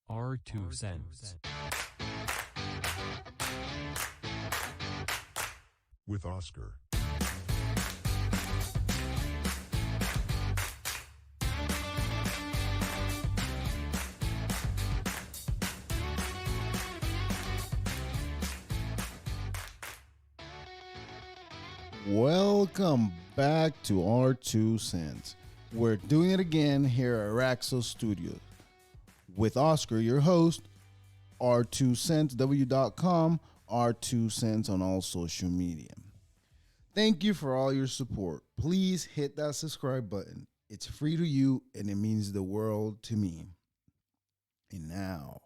Our 2 cents. With Oscar. Welcome back to our 2 cents. We're doing it again here at Raxo Studios with Oscar, your host, r2centsw.com, r2cents on all social media. Thank you for all your support. Please hit that subscribe button. It's free to you and it means the world to me. And now,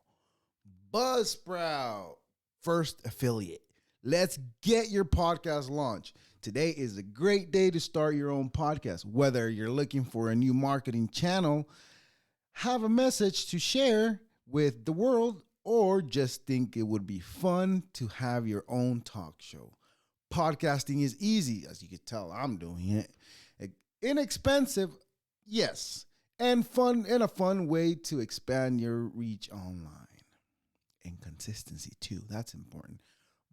Buzzsprout, first affiliate. Let's get your podcast launched. Today is a great day to start your own podcast. Whether you're looking for a new marketing channel, have a message to share with the world, or just think it would be fun to have your own talk show. Podcasting is easy, as you can tell I'm doing it. Inexpensive, yes, and fun, and a fun way to expand your reach online. And consistency too, that's important.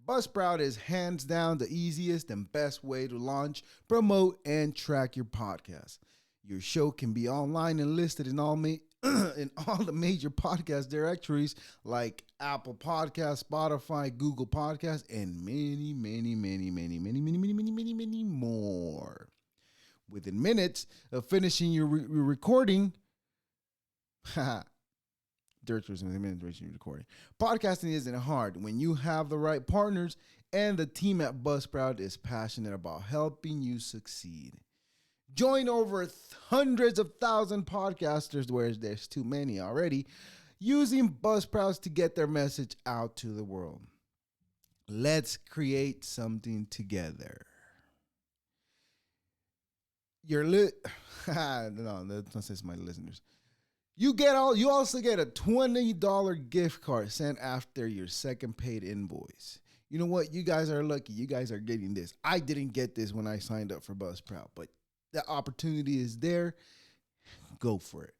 Buzzsprout is hands down the easiest and best way to launch, promote, and track your podcast. Your show can be online and listed in all in all the major podcast directories like Apple Podcasts, Spotify, Google Podcasts, and many more. Within minutes of finishing your recording, recording. Podcasting isn't hard when you have the right partners, and the team at Buzzsprout is passionate about helping you succeed. Join over hundreds of thousands podcasters, where there's too many already, using Buzzsprouts to get their message out to the world. Let's create something together. No, that's not just my listeners. You also get a $20 gift card sent after your second paid invoice. You know what? You guys are lucky. You guys are getting this. I didn't get this when I signed up for Buzzsprout, but the opportunity is there. Go for it.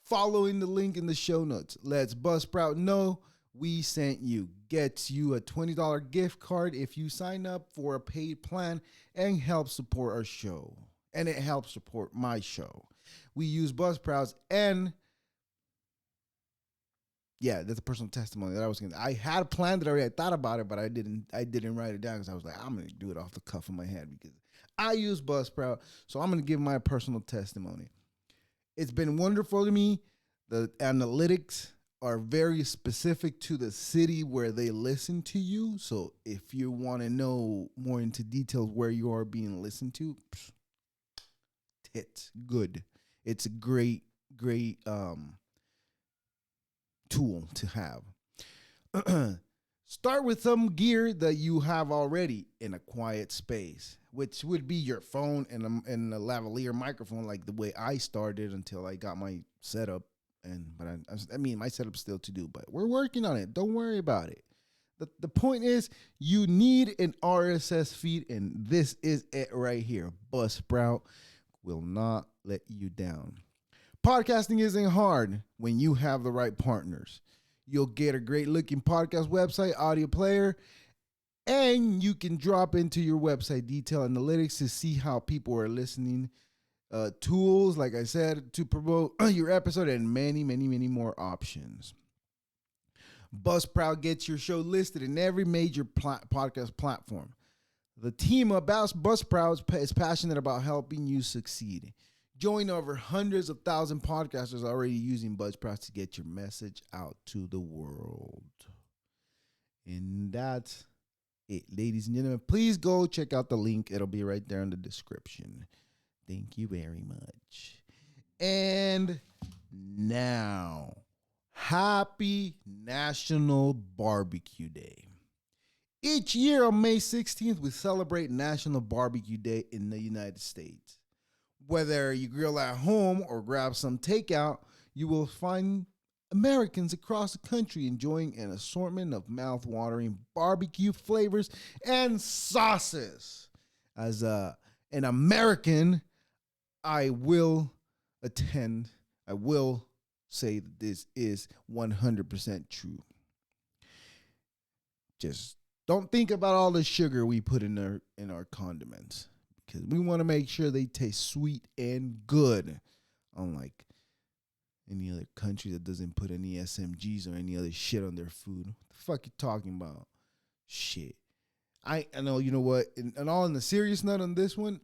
Following the link in the show notes lets Buzzsprout know we sent you. Gets you a $20 gift card if you sign up for a paid plan, and helps support our show. And it helps support my show. We use Buzzsprouts, and yeah, that's a personal testimony that I had a plan that I thought about it, but I didn't write it down because I was like, I'm going to do it off the cuff of my head because I use Buzzsprout. So I'm going to give my personal testimony. It's been wonderful to me. The analytics are very specific to the city where they listen to you. So if you want to know more into details where you are being listened to, it's good. It's a great tool to have. Start with some gear that you have already in a quiet space, which would be your phone and a lavalier microphone, like the way I started until I got my setup. But my setup's still to do, but we're working on it. Don't worry about it. The point is, you need an RSS feed, and this is it right here. Buzzsprout will not let you down. Podcasting isn't hard when you have the right partners. You'll get a great looking podcast website, audio player, and you can drop into your website detail analytics to see how people are listening. Tools, like I said, to promote your episode, and many more options. Buzzsprout gets your show listed in every major podcast platform. The team about Buzzsprout is passionate about helping you succeed. Join over hundreds of thousands podcasters already using Buzzsprout to get your message out to the world. And that's it, ladies and gentlemen. Please go check out the link. It'll be right there in the description. Thank you very much. And now, happy National Barbecue Day. Each year on May 16th, we celebrate National Barbecue Day in the United States. Whether you grill at home or grab some takeout, you will find Americans across the country enjoying an assortment of mouth-watering barbecue flavors and sauces. As an American, I will say that this is 100% true. Just don't think about all the sugar we put in our condiments, because we want to make sure they taste sweet and good, unlike any other country that doesn't put any SMGs or any other shit on their food. What the fuck you talking about? Shit. I know, you know what? And all in the serious note on this one,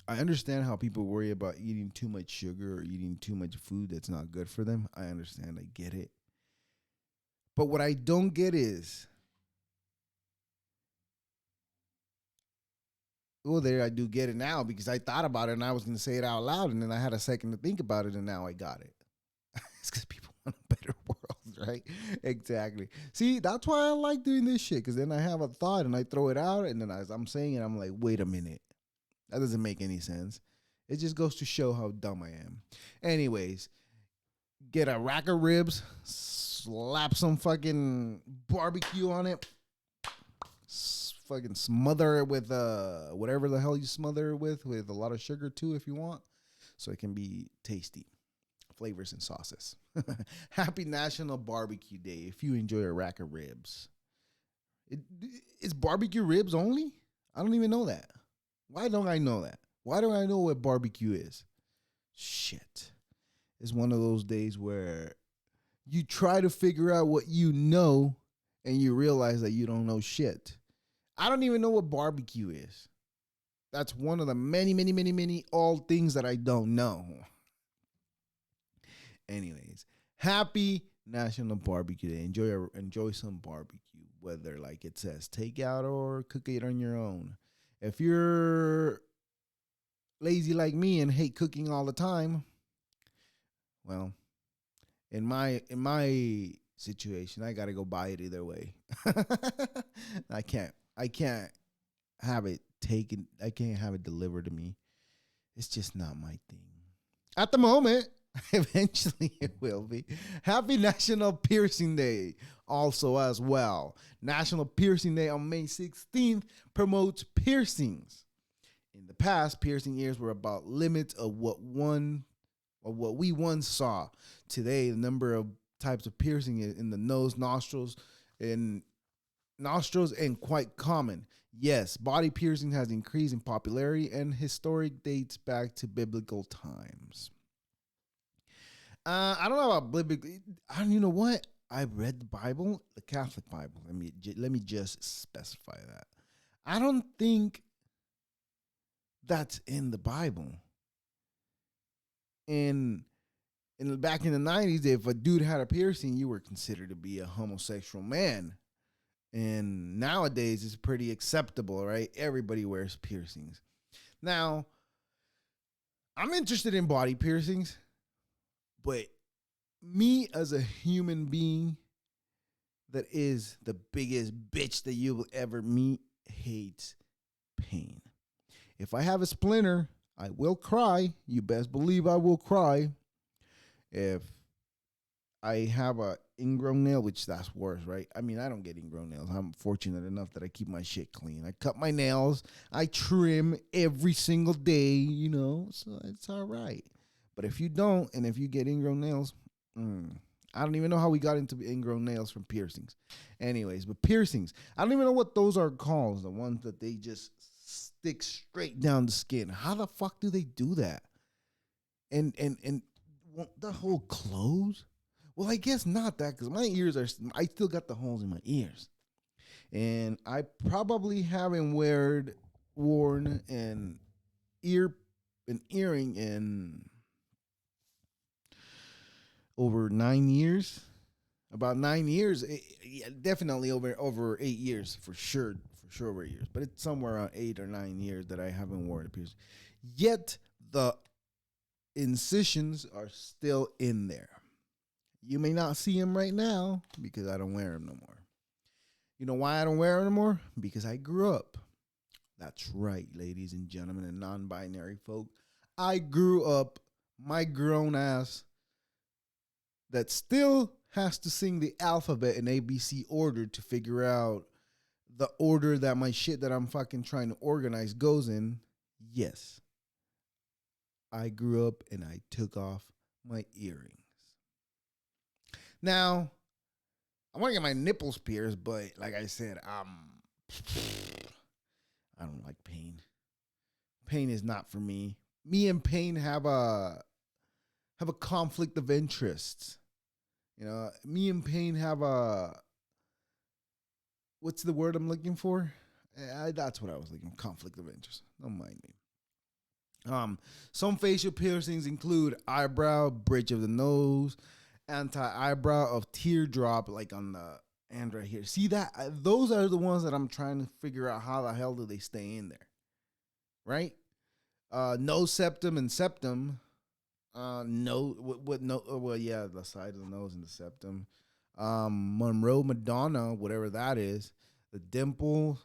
I understand how people worry about eating too much sugar or eating too much food that's not good for them. I understand. I get it. But what I don't get is, well, there, I do get it now because I thought about it and I was going to say it out loud, and then I had a second to think about it, and now I got it. It's because people want a better world, right? Exactly. See, that's why I like doing this shit, because then I have a thought and I throw it out, and then as I'm saying it, I'm like, wait a minute. That doesn't make any sense. It just goes to show how dumb I am. Anyways, get a rack of ribs, slap some fucking barbecue on it, fucking smother it with whatever the hell you smother it with a lot of sugar too if you want, so it can be tasty. Flavors and sauces. Happy National Barbecue Day if you enjoy a rack of ribs. It's barbecue ribs only? I don't even know that. Why don't I know that? Why don't I know what barbecue is? Shit. It's one of those days where you try to figure out what you know and you realize that you don't know shit. I don't even know what barbecue is. That's one of the many all things that I don't know. Anyways, happy National Barbecue Day. Enjoy some barbecue, whether like it says takeout or cook it on your own. If you're lazy like me and hate cooking all the time, well, in my situation, I gotta go buy it either way. I can't have it taken. I can't have it delivered to me. It's just not my thing at the moment. Eventually it will be. Happy National Piercing Day also as well. National Piercing Day on May 16th promotes piercings. In the past, piercing ears were about limits of what we once saw. Today, the number of types of piercing in the nose, nostrils, and quite common. Yes, body piercing has increased in popularity, and historic dates back to biblical times. I don't know about biblical. You know what? I read the Bible, the Catholic Bible. Let me just specify that. I don't think that's in the Bible. And back in the 90s, if a dude had a piercing, you were considered to be a homosexual man. And nowadays, it's pretty acceptable, right? Everybody wears piercings. Now, I'm interested in body piercings, but me as a human being that is the biggest bitch that you will ever meet hates pain. If I have a splinter, I will cry. You best believe I will cry. If I have a ingrown nail, which that's worse, right? I mean, I don't get ingrown nails. I'm fortunate enough that I keep my shit clean. I cut my nails. I trim every single day, so it's all right. But if you don't, and if you get ingrown nails, I don't even know how we got into ingrown nails from piercings. Anyways, but piercings, I don't even know what those are called. The ones that they just stick straight down the skin. How the fuck do they do that? And the whole close? Well, I guess not that, because my ears I still got the holes in my ears. And I probably haven't worn an earring in over 9 years. About 9 years. Definitely over 8 years, for sure over years. But it's somewhere around 8 or 9 years that I haven't worn a piercing. Yet the incisions are still in there. You may not see them right now because I don't wear them no more. You know why I don't wear them no more? Because I grew up. That's right, ladies and gentlemen and non-binary folk. I grew up, my grown ass, that still has to sing the alphabet in ABC order to figure out the order that my shit that I'm fucking trying to organize goes in. Yes, I grew up and I took off my earrings. Now, I want to get my nipples pierced, but like I said, I don't like pain. Pain is not for me. Me and pain have a conflict of interests. You know, me and pain have a what's the word I'm looking for? That's what I was looking for. Conflict of interest. Don't mind me. Some facial piercings include eyebrow, bridge of the nose, anti-eyebrow of teardrop, like on the end right here. See that? Those are the ones that I'm trying to figure out how the hell do they stay in there, right? Nose septum and septum. No, what no? Well, yeah, the side of the nose and the septum. Monroe Madonna, whatever that is. The dimple.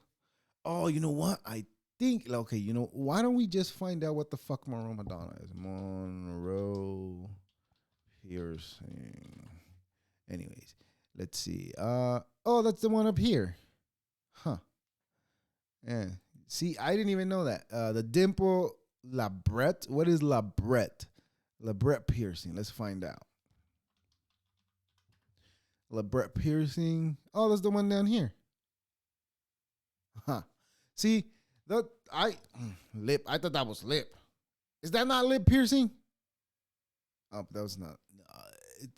Oh, you know what? I think okay. You know, why don't we just find out what the fuck Monroe Madonna is? Monroe piercing. Anyways, let's see. Oh, that's the one up here. Huh. Yeah. See, I didn't even know that. The dimple labret. What is labret? Labret piercing. Let's find out. Labret piercing. Oh, that's the one down here. Huh. See, the lip. I thought that was lip. Is that not lip piercing? Oh, that was not.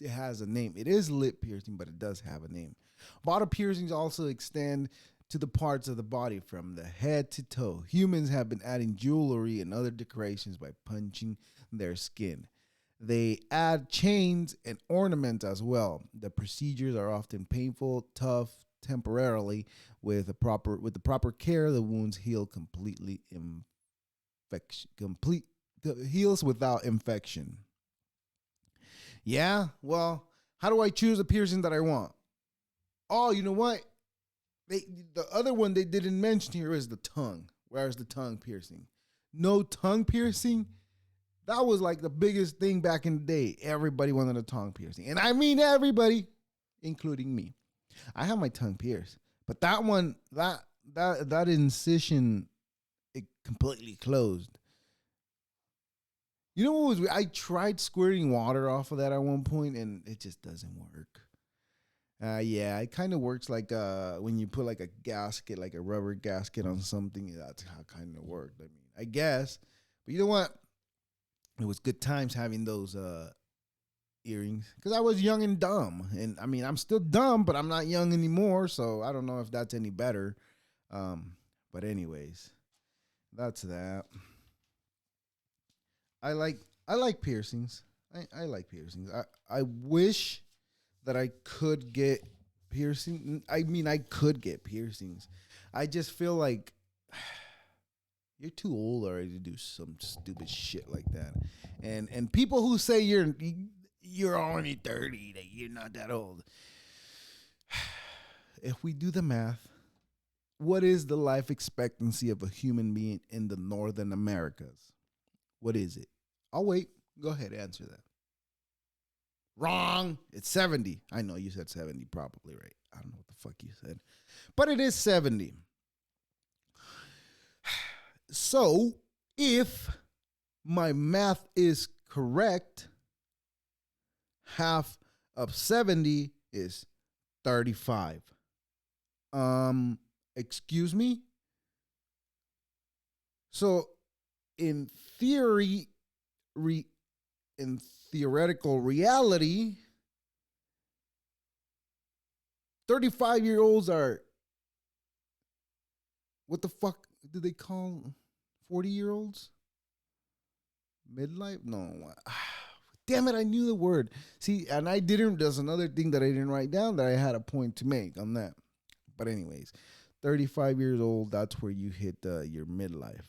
It has a name. It is lip piercing, but it does have a name. Bottom piercings also extend to the parts of the body from the head to toe. Humans have been adding jewelry and other decorations by punching their skin. They add chains and ornaments as well. The procedures are often painful, tough, temporarily. With the proper care, the wounds heal completely. Heals without infection. Yeah, well, how do I choose a piercing that I want? Oh, you know what? The other one they didn't mention here is the tongue. Where's the tongue piercing? No tongue piercing. That was like the biggest thing back in the day. Everybody wanted a tongue piercing, and I mean everybody, including me. I have my tongue pierced, but that one, that incision, it completely closed. You know what was? I tried squirting water off of that at one point, and it just doesn't work. Yeah, it kind of works like when you put like a gasket, like a rubber gasket on something. That's how it kind of worked. I mean, I guess. But you know what? It was good times having those earrings because I was young and dumb. And I mean, I'm still dumb, but I'm not young anymore. So I don't know if that's any better. But anyways, that's that. I like piercings. I like piercings. I wish that I could get piercing. I mean, I could get piercings. I just feel like you're too old already to do some stupid shit like that. And people who say you're only 30, that you're not that old. If we do the math, what is the life expectancy of a human being in the Northern Americas? What is it? I'll wait. Go ahead, answer that. Wrong. It's 70. I know you said 70, probably right. I don't know what the fuck you said. But it is 70. So, if my math is correct, half of 70 is 35. Excuse me? So, in theory, in theoretical reality, 35-year-olds are, what the fuck do they call 40-year-olds? Midlife? No. Damn it, I knew the word. See, and I didn't, there's another thing that I didn't write down that I had a point to make on that. But anyways, 35 years old, that's where you hit your midlife.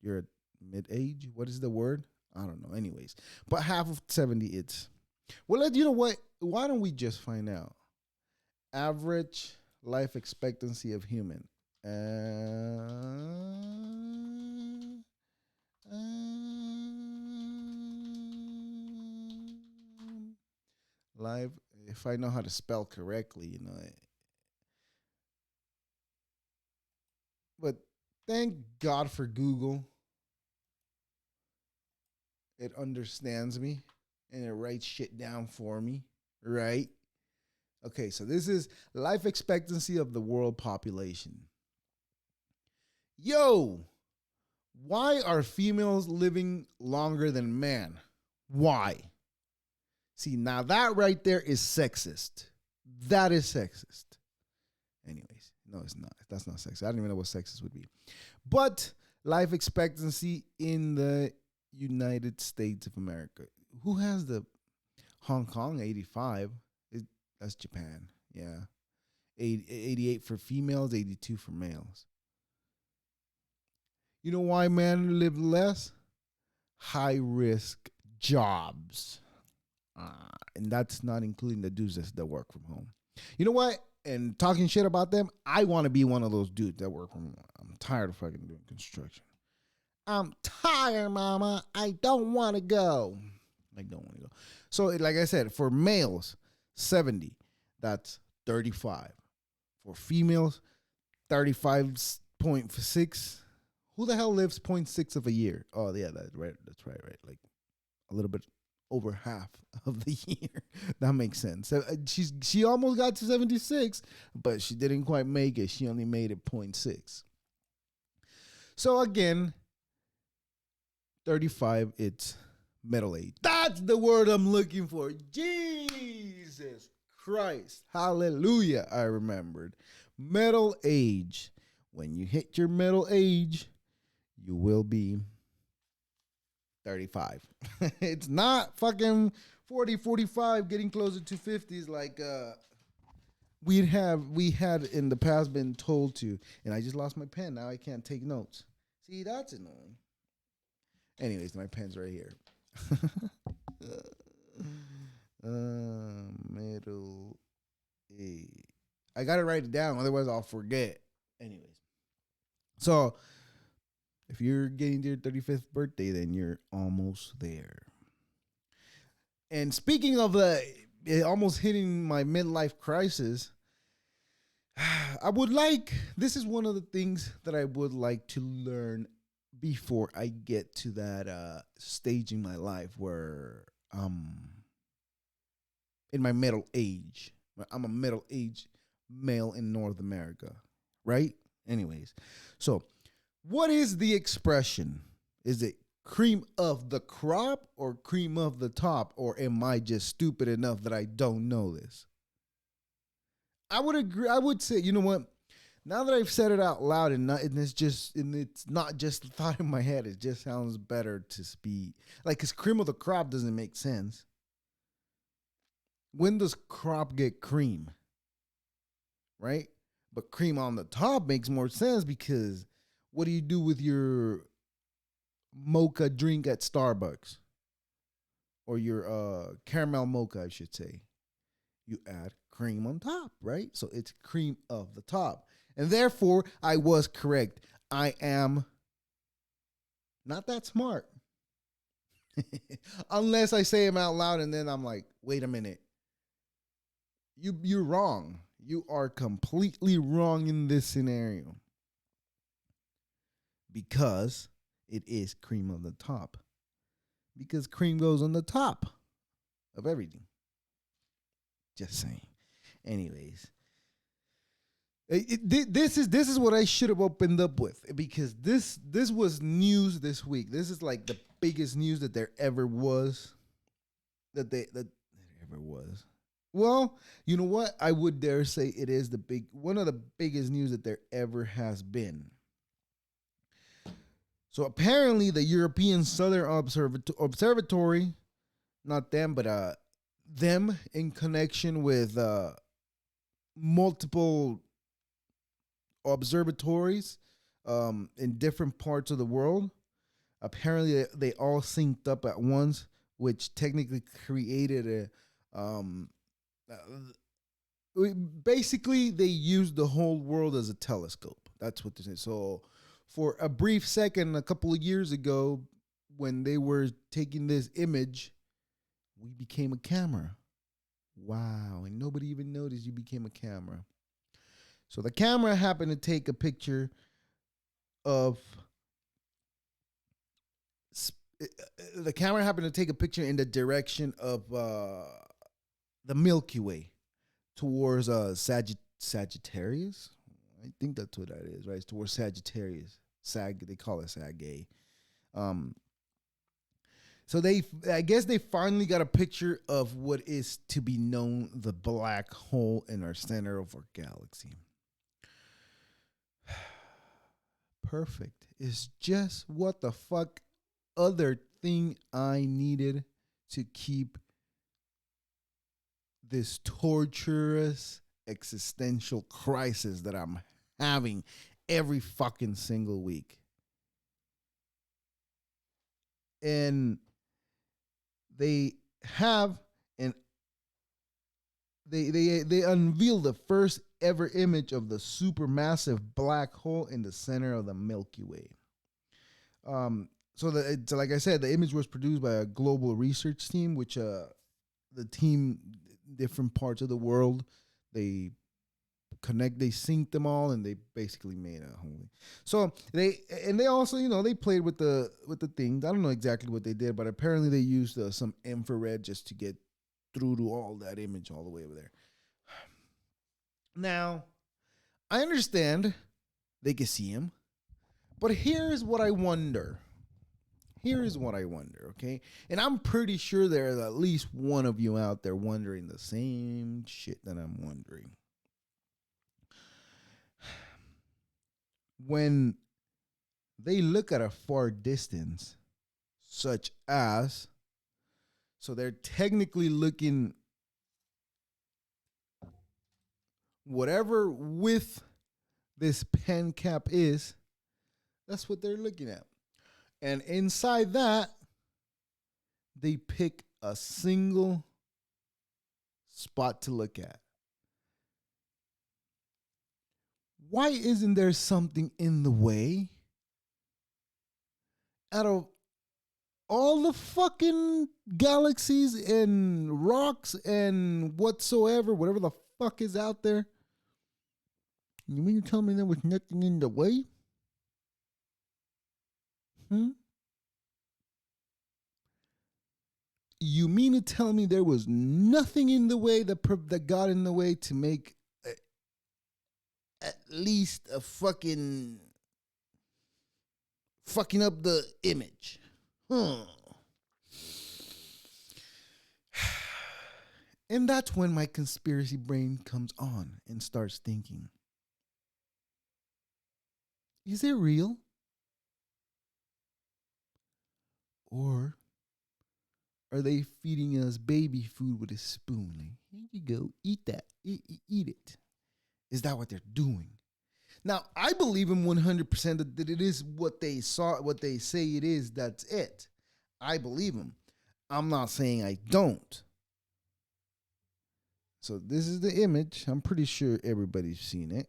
You're at mid-age? What is the word? I don't know. Anyways, but half of 70, it's. Well, you know what? Why don't we just find out? Average life expectancy of human. Live. If I know how to spell correctly, you know. But thank God for Google. It understands me and it writes shit down for me. right? Okay, so this is life expectancy of the world population. Yo, why are females living longer than men? Why? See, now that right there is sexist. That is sexist. Anyways, no, it's not. That's not sexist. I don't even know what sexist would be. But life expectancy in the United States of America. Who has the Hong Kong 85? That's Japan. Yeah. 88 for females, 82 for males. You know why men live less? High risk jobs. And that's not including the dudes that work from home. You know what? And talking shit about them, I want to be one of those dudes that work from home. I'm tired of fucking doing construction. I'm tired, mama. I don't want to go. I don't want to go. So, like I said, for males, 70. That's 35. For females, 35.6. Who the hell lives 0.6 of a year? Oh, yeah, that's right. That's right. Like a little bit over half of the year. That makes sense. So she almost got to 76, but she didn't quite make it. She only made it 0.6. So again, 35, it's middle age. That's the word I'm looking for. Jesus Christ. Hallelujah. I remembered. Middle age. When you hit your middle age, you will be 35. It's not fucking 40, 45, getting closer to 50s like we had in the past been told to. And I just lost my pen. Now I can't take notes. See, that's annoying. Anyways, my pen's right here. Middle age. I gotta write it down, otherwise I'll forget. Anyways. So if you're getting to your 35th birthday, then you're almost there. And speaking of almost hitting my midlife crisis, this is one of the things that I would like to learn before I get to that stage in my life where in my middle age. I'm a middle age male in North America, right? Anyways, so what is the expression? Is it cream of the crop or cream of the top? Or am I just stupid enough that I don't know this? I would agree. I would say, you know what? Now that I've said it out loud and it's not just a thought in my head, it just sounds better to speak. Like, because cream of the crop doesn't make sense. When does crop get cream? Right? But cream on the top makes more sense because what do you do with your mocha drink at Starbucks? Or your caramel mocha, I should say. You add cream on top, right? So it's cream of the top. And therefore, I was correct. I am not that smart. Unless I say them out loud and then I'm like, wait a minute. You're wrong. You are completely wrong in this scenario. Because it is cream on the top. Because cream goes on the top of everything. Just saying. Anyways. This is what I should have opened up with, because this was news this week. This is like the biggest news that there ever was. That there ever was. Well, you know what? I would dare say it is one of the biggest news that there ever has been. So apparently the European Southern Observatory, not them, but them in connection with multiple observatories in different parts of the world. Apparently they all synced up at once, which technically created basically they used the whole world as a telescope. That's what this is. So for a brief second, a couple of years ago, when they were taking this image, we became a camera. Wow. And nobody even noticed you became a camera. So the camera happened to take a picture in the direction of the Milky Way towards Sagittarius. I think that's what that is, right? It's towards Sagittarius. They call it Sag A. So I guess they finally got a picture of what is to be known the black hole in our center of our galaxy. Perfect. It's just what the fuck other thing I needed to keep this torturous existential crisis that I'm having every fucking single week. And they have they unveiled the first ever image of the supermassive black hole in the center of the Milky Way. So like I said, the image was produced by a global research team, which the team, different parts of the world, they synced them all, and they basically made a whole. So they also, they played with the things. I don't know exactly what they did, but apparently they used some infrared just to get through to all that image all the way over there. Now, I understand they can see him, but here's what I wonder. Okay? And I'm pretty sure there's at least one of you out there wondering the same shit that I'm wondering. When they look at a far distance, such as, so they're technically looking whatever width this pen cap is, that's what they're looking at. And inside that, they pick a single spot to look at. Why isn't there something in the way? Out of all the fucking galaxies and rocks and whatsoever, whatever the fuck is out there, you mean to tell me there was nothing in the way? You mean to tell me there was nothing in the way that got in the way to make at least a fucking up the image? And that's when my conspiracy brain comes on and starts thinking, is it real? Or are they feeding us baby food with a spoon? Like, here you go, eat that, eat it. Is that what they're doing? Now, I believe them 100% that it is what they saw, what they say it is, that's it. I believe them. I'm not saying I don't. So this is the image. I'm pretty sure everybody's seen it,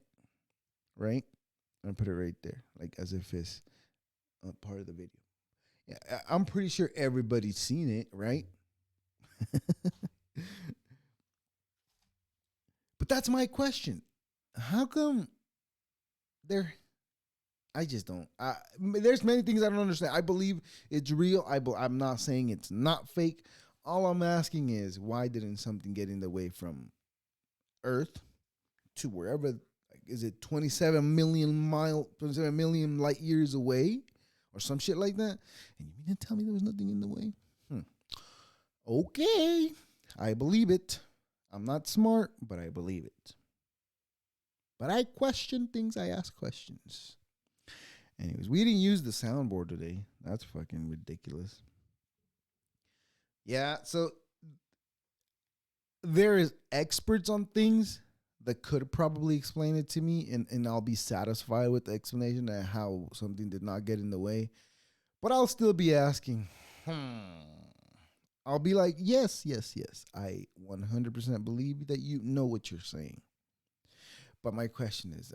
right? I'm going to put it right there, like as if it's a part of the video. Yeah, I'm pretty sure everybody's seen it, right? But that's my question. How come I just don't. There's many things I don't understand. I believe it's real. I'm not saying it's not fake. All I'm asking is, why didn't something get in the way from Earth to wherever? Is it 27 million light years away? Or some shit like that. And you mean to tell me there was nothing in the way? Okay. I believe it. I'm not smart, but I believe it. But I question things. I ask questions. Anyways, we didn't use the soundboard today. That's fucking ridiculous. Yeah, so there is experts on things that could probably explain it to me, and I'll be satisfied with the explanation of how something did not get in the way. But I'll still be asking, I'll be like, yes. I 100% believe that you know what you're saying. But my question is,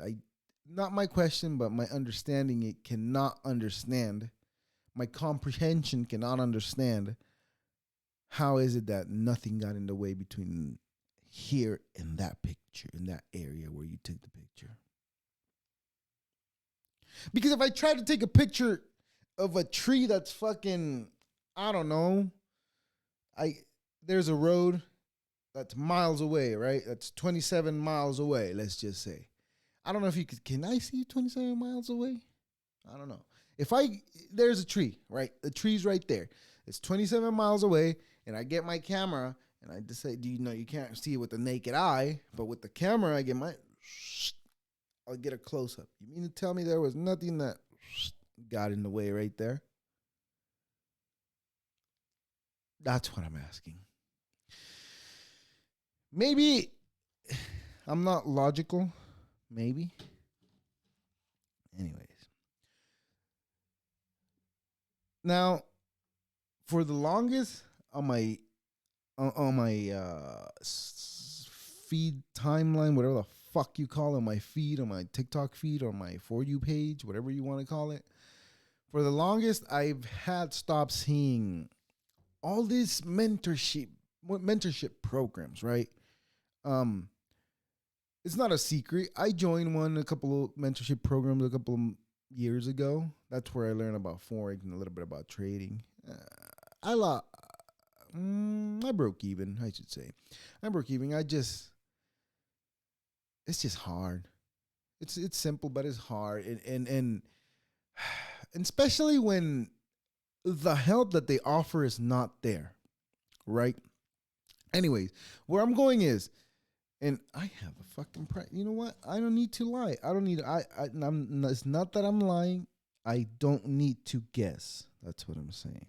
not my question, but my understanding, it cannot understand. My comprehension cannot understand. How is it that nothing got in the way between here and that picture, in that area where you took the picture? Because if I try to take a picture of a tree that's fucking, I don't know, there's a road That's miles away, right? That's 27 miles away, let's just say. I don't know if you can I see 27 miles away? I don't know. There's a tree, right? The tree's right there. It's 27 miles away, and I get my camera, and I just say, you can't see it with the naked eye, but with the camera, I'll get a close up. You mean to tell me there was nothing that got in the way right there? That's what I'm asking. Maybe I'm not logical. Maybe. Anyways. Now, for the longest on my feed timeline, whatever the fuck you call it, my feed, on my TikTok feed, or my For You page, whatever you want to call it. For the longest, I've had stopped seeing all these mentorship programs, right? It's not a secret. I joined a couple of mentorship programs a couple of years ago. That's where I learned about forex and a little bit about trading. I broke even, I should say. I broke even. It's just hard. It's simple, but it's hard, and especially when the help that they offer is not there, right? Anyways, where I'm going is, and I have a fucking price. You know what? I don't need to lie. It's not that I'm lying. I don't need to guess. That's what I'm saying.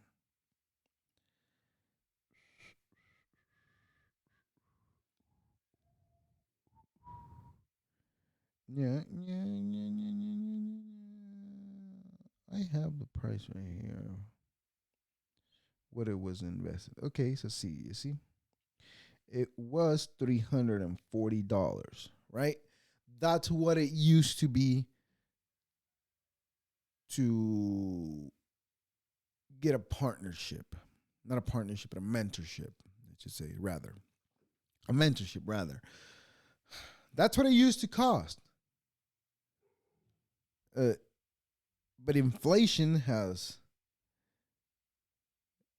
Yeah. I have the price right here. What it was invested. Okay, so you see? It was $340, right? That's what it used to be to get a partnership. Not a partnership, but a mentorship, I should say, rather. A mentorship, rather. That's what it used to cost. But inflation has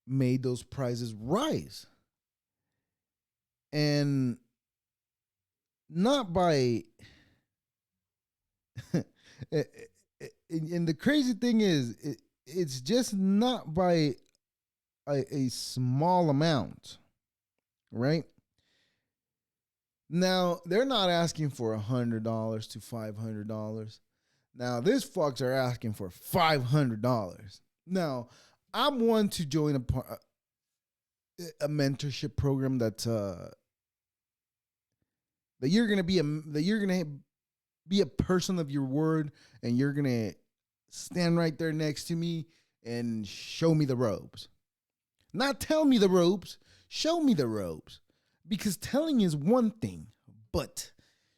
made those prices rise. And not by and the crazy thing is it's just not by a small amount, right? Now they're not asking for $100 to $500. Now these fucks are asking for $500. Now I'm one to join a mentorship program that you're gonna be a person of your word, and you're gonna stand right there next to me and show me the ropes. Not tell me the ropes, show me the ropes. Because telling is one thing, but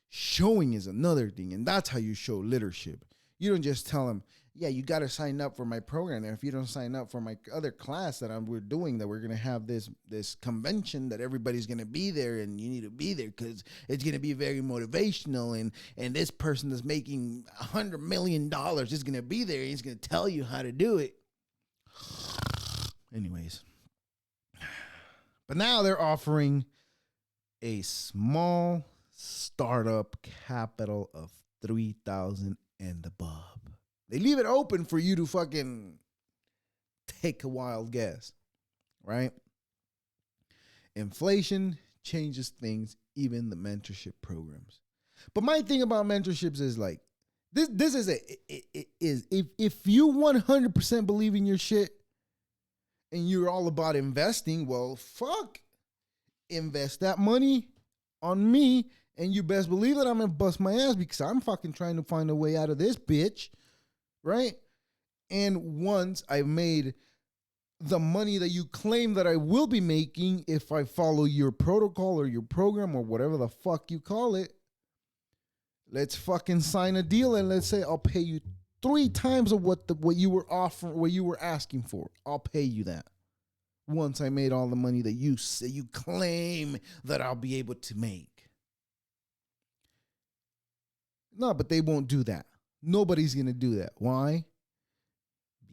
showing is another thing, and that's how you show leadership. You don't just tell them, yeah, you got to sign up for my program. And if you don't sign up for my other class that we're doing, that we're going to have this convention that everybody's going to be there, and you need to be there because it's going to be very motivational. And this person that's making $100 million is going to be there, and he's going to tell you how to do it. Anyways. But now they're offering a small startup capital of $3,000 and above. They leave it open for you to fucking take a wild guess, right? Inflation changes things, even the mentorship programs. But my thing about mentorships is like, this is if you 100% believe in your shit and you're all about investing, well, fuck, invest that money on me, and you best believe that I'm gonna bust my ass because I'm fucking trying to find a way out of this bitch. Right? And once I've made the money that you claim that I will be making if I follow your protocol or your program or whatever the fuck you call it, let's fucking sign a deal, and let's say I'll pay you 3 times of what you were offering, what you were asking for. I'll pay you that. Once I made all the money that you say you claim that I'll be able to make. No, but they won't do that. Nobody's going to do that. Why?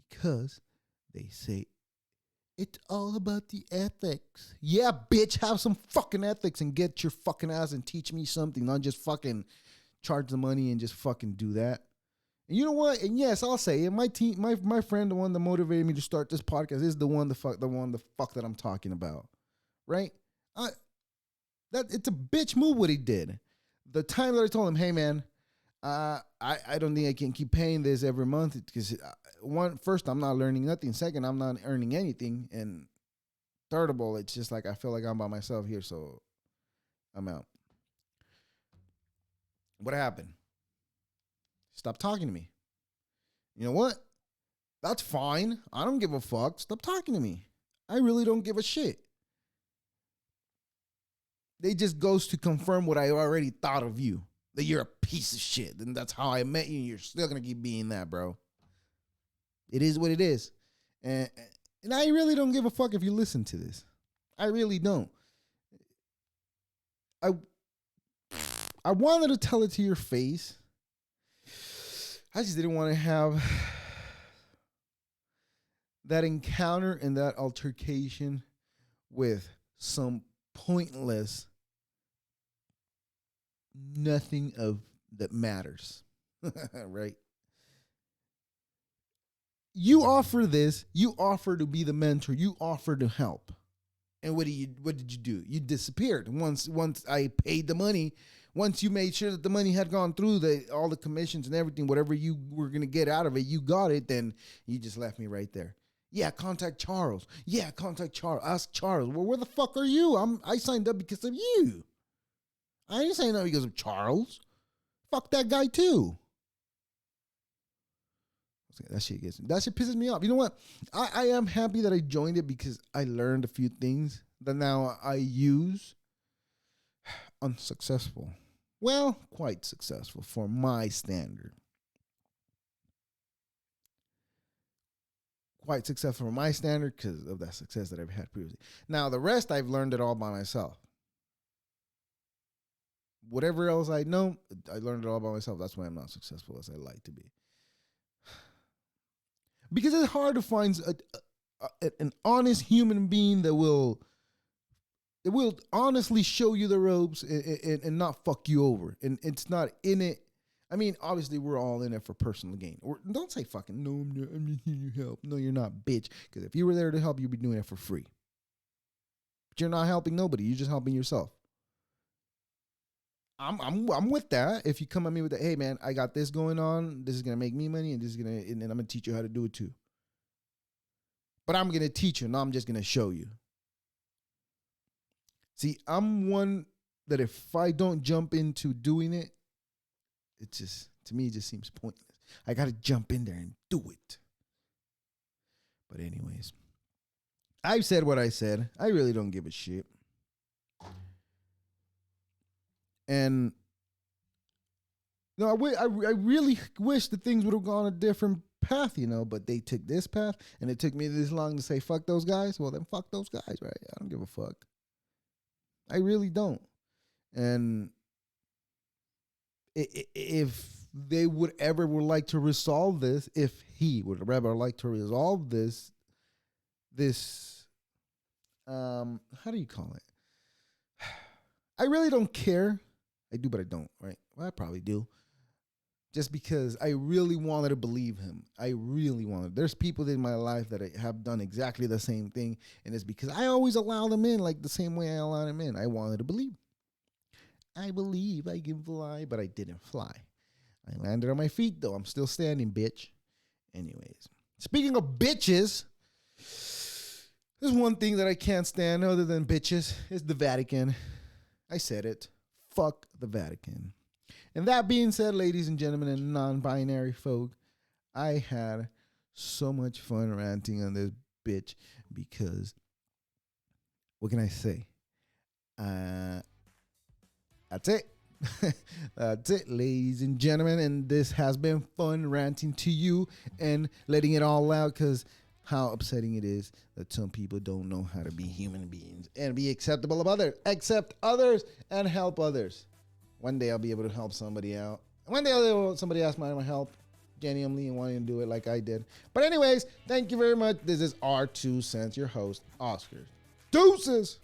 Because they say It's all about the ethics. Yeah, bitch, have some fucking ethics and get your fucking ass and teach me something, not just fucking charge the money and just fucking do that. And you know what? And yes, I'll say it. My team, my friend, the one that motivated me to start this podcast is the one that I'm talking about. Right? That it's a bitch move what he did. The time that I told him, hey man, I don't think I can keep paying this every month because first, I'm not learning nothing. Second, I'm not earning anything. And third of all, it's just like I feel like I'm by myself here, so I'm out. What happened? Stop talking to me. You know what? That's fine. I don't give a fuck. Stop talking to me. I really don't give a shit. They just goes to confirm what I already thought of you. That you're a piece of shit. And that's how I met you. And you're still going to keep being that, bro. It is what it is. And I really don't give a fuck if you listen to this. I really don't. I wanted to tell it to your face. I just didn't want to have that encounter and that altercation with some pointless nothing of that matters. Right? You offer this, you offer to be the mentor, you offer to help. And what did you do? You disappeared. Once I paid the money, once you made sure that the money had gone through all the commissions and everything, whatever you were going to get out of it, you got it, then you just left me right there. Yeah, contact Charles. Yeah, contact Charles. Ask Charles. Well, where the fuck are you? I signed up because of you. I didn't sign up because of Charles. Fuck that guy too. That shit pisses me off. You know what? I am happy that I joined it because I learned a few things that now I use. Unsuccessful. Well, quite successful for my standard. Quite successful for my standard because of that success that I've had previously. Now, the rest, I've learned it all by myself. Whatever else I know, I learned it all by myself. That's why I'm not successful as I like to be. Because it's hard to find an honest human being that will honestly show you the ropes and not fuck you over. And it's not in it. I mean, obviously, we're all in it for personal gain. Or don't say fucking, no, I'm just here to help. No, you're not, bitch. Because if you were there to help, you'd be doing it for free. But you're not helping nobody. You're just helping yourself. I'm with that. If you come at me with that, hey man, I got this going on. This is gonna make me money, and and I'm gonna teach you how to do it too. But I'm gonna teach you, not I'm just gonna show you. See, I'm one that if I don't jump into doing it, it just to me it just seems pointless. I gotta jump in there and do it. But anyways, I've said what I said. I really don't give a shit. And no, I really wish that things would have gone a different path, but they took this path and it took me this long to say, fuck those guys. Well, then fuck those guys, right? I don't give a fuck. I really don't. And if they would like to resolve this, if he would ever like to resolve this, how do you call it? I really don't care. I do, but I don't, right? Well, I probably do. Just because I really wanted to believe him. I really wanted. There's people in my life that have done exactly the same thing, and it's because I always allow them in like the same way I allowed them in. I wanted to believe. I believe I can fly, but I didn't fly. I landed on my feet, though. I'm still standing, bitch. Anyways, speaking of bitches, there's one thing that I can't stand other than bitches. Is the Vatican. I said it. Fuck the Vatican. And that being said, ladies and gentlemen and non-binary folk, I had so much fun ranting on this bitch because, what can I say? That's it. That's it, ladies and gentlemen. And this has been fun ranting to you and letting it all out because how upsetting it is that some people don't know how to be human beings and be acceptable of others, accept others and help others. One day I'll be able to help somebody out. One day somebody ask my help. genuinely wanting to do it like I did. But anyways, thank you very much. This is R2 Cents, your host, Oscar. Deuces.